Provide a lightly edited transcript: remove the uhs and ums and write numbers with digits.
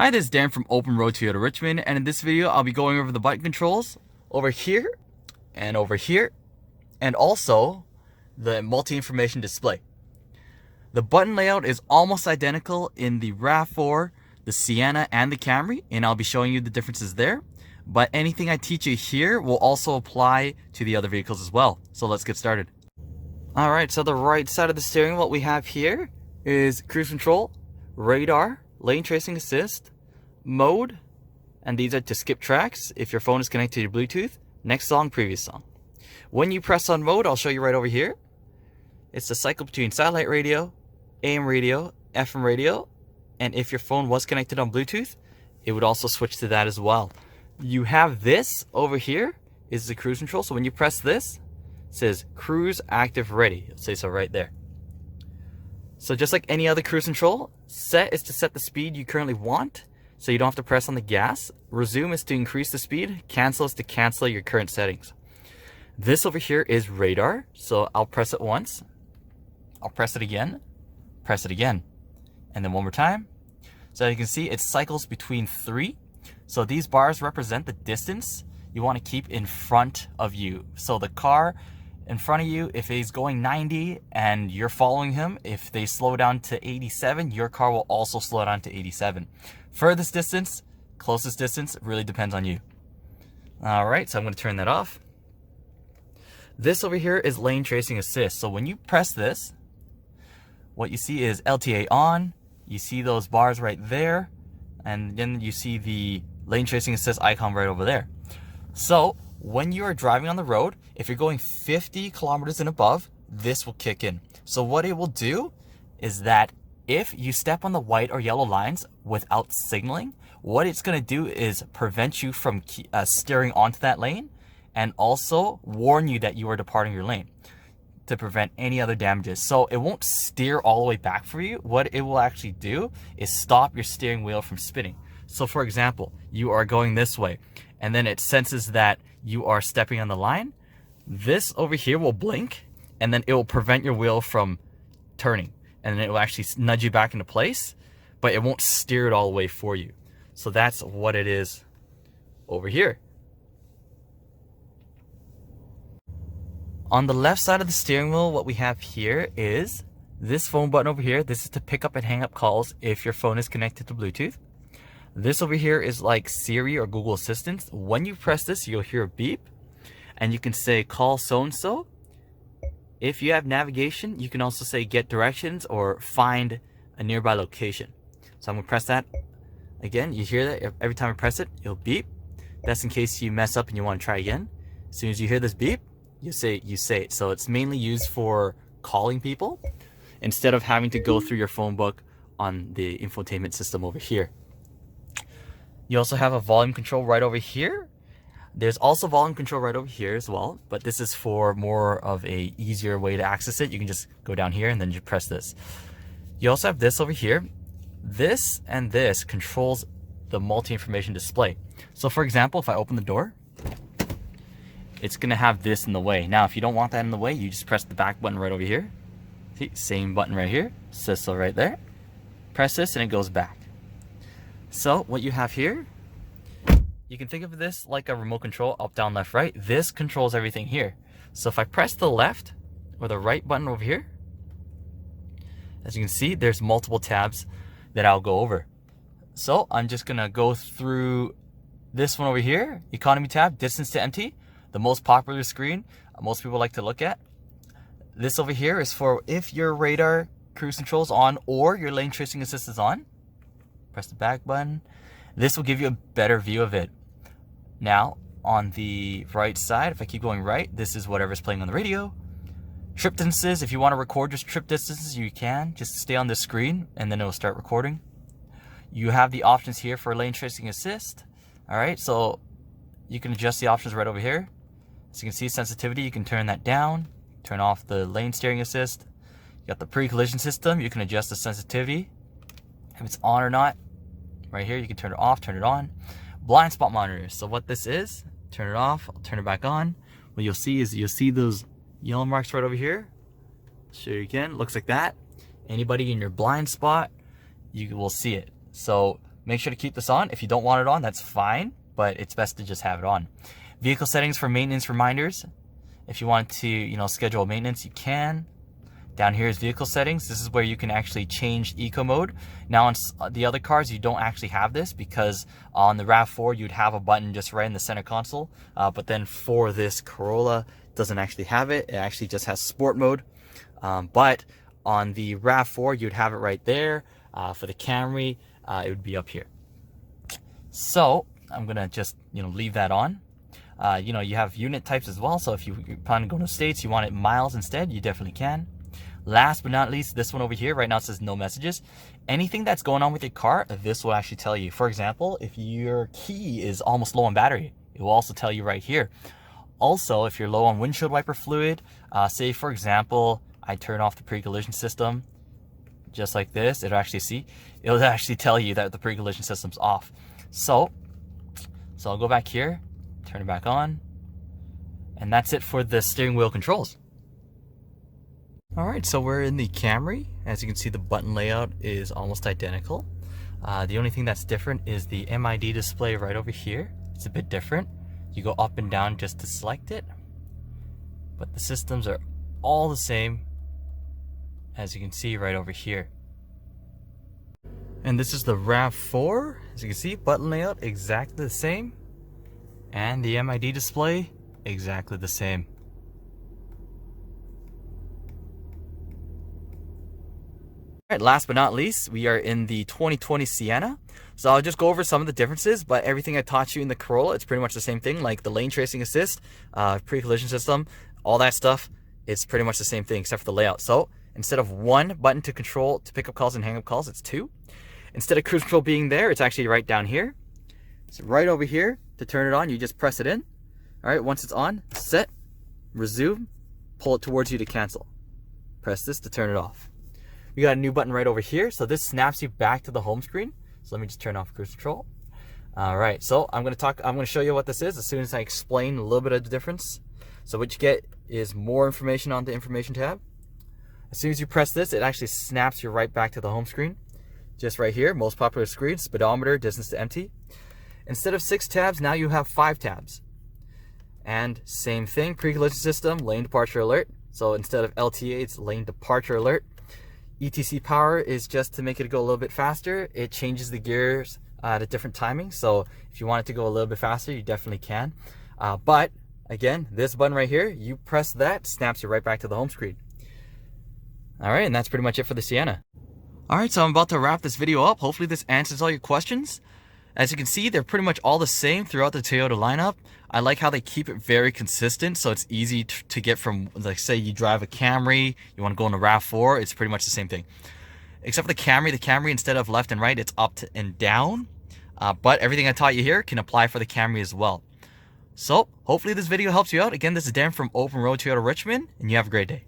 Hi, this is Dan from Open Road Toyota Richmond, and in this video I'll be going over the button controls over here, and also the multi-information display. The button layout is almost identical in the RAV4, the Sienna, and the Camry, and I'll be showing you the differences there. But anything I teach you here will also apply to the other vehicles as well. So let's get started. Alright, so the right side of the steering wheel, what we have here is cruise control, radar, lane tracing assist, mode, and these are to skip tracks if your phone is connected to your Bluetooth, next song, previous song. When you press on mode, I'll show you right over here. It's the cycle between satellite radio, AM radio, FM radio, and if your phone was connected on Bluetooth, it would also switch to that as well. You have this over here is the cruise control, so when you press this, it says cruise active ready. It'll say so right there. So just like any other cruise control, set is to set the speed you currently want, so you don't have to press on the gas. Resume is to increase the speed. Cancel is to cancel your current settings. This over here is radar, so I'll press it once. I'll press it again, and then one more time. So you can see it cycles between 3. So these bars represent the distance you want to keep in front of you. So the car in front of you, if he's going 90 and you're following him, if they slow down to 87, your car will also slow down to 87. Furthest distance, closest distance, really depends on you. Alright, so I'm going to turn that off. This over here is lane tracing assist. So when you press this, what you see is LTA on, you see those bars right there, and then you see the lane tracing assist icon right over there. So when you are driving on the road, if you're going 50 kilometers and above, this will kick in. So what it will do is that if you step on the white or yellow lines without signaling, what it's going to do is prevent you from steering onto that lane, and also warn you that you are departing your lane to prevent any other damages. So it won't steer all the way back for you. What it will actually do is stop your steering wheel from spinning. So for example, you are going this way, and then it senses that you are stepping on the line. This over here will blink, and then it will prevent your wheel from turning, and then it will actually nudge you back into place, but it won't steer it all the way for you. So that's what it is over here. On the left side of the steering wheel, what we have here is this phone button over here. This is to pick up and hang up calls if your phone is connected to Bluetooth. This over here is like Siri or Google Assistant. When you press this, you'll hear a beep, and you can say call so-and-so. If you have navigation, you can also say get directions or find a nearby location. So I'm going to press that. Again, you hear that every time I press it, it'll beep. That's in case you mess up and you want to try again. As soon as you hear this beep, you say it. So it's mainly used for calling people instead of having to go through your phone book on the infotainment system over here. You also have a volume control right over here. There's also volume control right over here as well, but this is for more of a easier way to access it. You can just go down here and then you press this. You also have this over here. This and this controls the multi-information display. So for example, if I open the door, it's going to have this in the way. Now, if you don't want that in the way, you just press the back button right over here. See, same button right here, says so right there. Press this and it goes back. So what you have here, you can think of this like a remote control, up, down, left, right. This controls everything here. So if I press the left or the right button over here, as you can see, there's multiple tabs that I'll go over. So I'm just going to go through this one over here, economy tab, distance to empty, the most popular screen most people like to look at. This over here is for if your radar cruise control is on or your lane tracing assist is on. Press the back button. This will give you a better view of it. Now, on the right side, if I keep going right, this is whatever's playing on the radio. Trip distances, if you want to record just trip distances, you can. Just stay on the screen and then it will start recording. You have the options here for lane tracing assist. Alright, so you can adjust the options right over here. As you can see, sensitivity, you can turn that down. Turn off the lane steering assist. You got the pre-collision system, you can adjust the sensitivity, if it's on or not. Right here, you can turn it off, turn it on. Blind spot monitor. So what this is, turn it off, I'll turn it back on. What you'll see is you'll see those yellow marks right over here. Show you again, looks like that. Anybody in your blind spot, you will see it. So make sure to keep this on. If you don't want it on, that's fine, but it's best to just have it on. Vehicle settings for maintenance reminders. If you want to, schedule maintenance, you can. Down here is vehicle settings. This is where you can actually change eco mode. Now on the other cars, you don't actually have this, because on the RAV4, you'd have a button just right in the center console. But then for this Corolla, it doesn't actually have it. It actually just has sport mode. But on the RAV4, you'd have it right there. For the Camry, it would be up here. So I'm gonna just, leave that on. You have unit types as well. So if you plan to go to States, you want it miles instead, you definitely can. Last but not least, this one over here, right now it says no messages. Anything that's going on with your car, this will actually tell you. For example, if your key is almost low on battery, it will also tell you right here. Also, if you're low on windshield wiper fluid, say for example, I turn off the pre-collision system, just like this, it'll actually tell you that the pre-collision system's off. So I'll go back here, turn it back on, and that's it for the steering wheel controls. Alright, so we're in the Camry. As you can see, the button layout is almost identical. The only thing that's different is the MID display right over here. It's a bit different. You go up and down just to select it. But the systems are all the same, as you can see right over here. And this is the RAV4. As you can see, button layout exactly the same. And the MID display exactly the same. Alright, last but not least, we are in the 2020 Sienna. So I'll just go over some of the differences, but everything I taught you in the Corolla, it's pretty much the same thing, like the lane tracing assist, pre-collision system, all that stuff, it's pretty much the same thing except for the layout. So instead of one button to control to pick up calls and hang up calls, it's two. Instead of cruise control being there, it's actually right down here. So right over here, to turn it on, you just press it in. Alright, once it's on, set, resume, pull it towards you to cancel. Press this to turn it off. We got a new button right over here, so this snaps you back to the home screen. So let me just turn off cruise control. Alright, so I'm gonna show you what this is as soon as I explain a little bit of the difference. So what you get is more information on the information tab. As soon as you press this, it actually snaps you right back to the home screen. Just right here, most popular screen, speedometer, distance to empty. Instead of 6 tabs, now you have 5 tabs. And same thing, pre-collision system, lane departure alert. So instead of LTA, it's lane departure alert. ETC power is just to make it go a little bit faster. It changes the gears at a different timing. So if you want it to go a little bit faster, you definitely can. But again, this button right here, you press that, snaps you right back to the home screen. All right, and that's pretty much it for the Sienna. All right, so I'm about to wrap this video up. Hopefully this answers all your questions. As you can see, they're pretty much all the same throughout the Toyota lineup. I like how they keep it very consistent, so it's easy to get from, like, say you drive a Camry, you want to go in a RAV4, it's pretty much the same thing. Except for the Camry, instead of left and right, it's up and down. But everything I taught you here can apply for the Camry as well. So, hopefully this video helps you out. Again, this is Dan from Open Road Toyota Richmond, and you have a great day.